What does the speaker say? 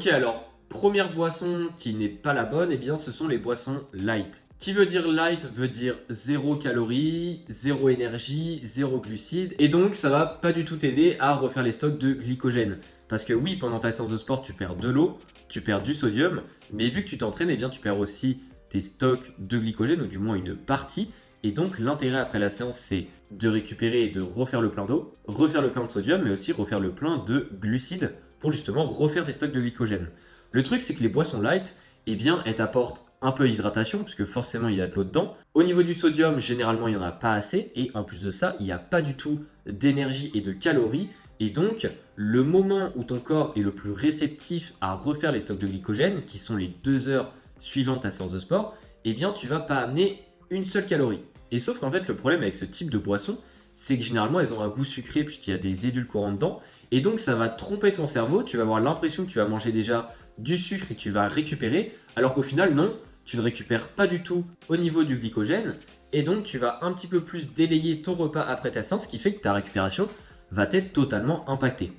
Ok, alors, première boisson qui n'est pas la bonne, eh bien ce sont les boissons light. Qui veut dire light veut dire 0 calories, 0 énergie, 0 glucides, et donc ça va pas du tout t'aider à refaire les stocks de glycogène. Parce que oui, pendant ta séance de sport, tu perds de l'eau, tu perds du sodium, mais vu que tu t'entraînes, eh bien tu perds aussi tes stocks de glycogène, ou du moins une partie, et donc l'intérêt après la séance, c'est de récupérer et de refaire le plein d'eau, refaire le plein de sodium, mais aussi refaire le plein de glucides, pour justement refaire tes stocks de glycogène. Le truc, c'est que les boissons light, eh bien, elles t'apportent un peu d'hydratation, puisque forcément il y a de l'eau dedans. Au niveau du sodium, généralement il n'y en a pas assez, et en plus de ça, il n'y a pas du tout d'énergie et de calories, et donc le moment où ton corps est le plus réceptif à refaire les stocks de glycogène, qui sont les 2 heures suivantes ta séance de sport, eh bien tu vas pas amener une seule calorie. Et sauf qu'en fait, le problème avec ce type de boisson, c'est que généralement elles ont un goût sucré puisqu'il y a des édulcorants dedans, et donc ça va tromper ton cerveau, tu vas avoir l'impression que tu vas manger déjà du sucre et tu vas récupérer, alors qu'au final non, tu ne récupères pas du tout au niveau du glycogène, et donc tu vas un petit peu plus délayer ton repas après ta séance, ce qui fait que ta récupération va être totalement impactée.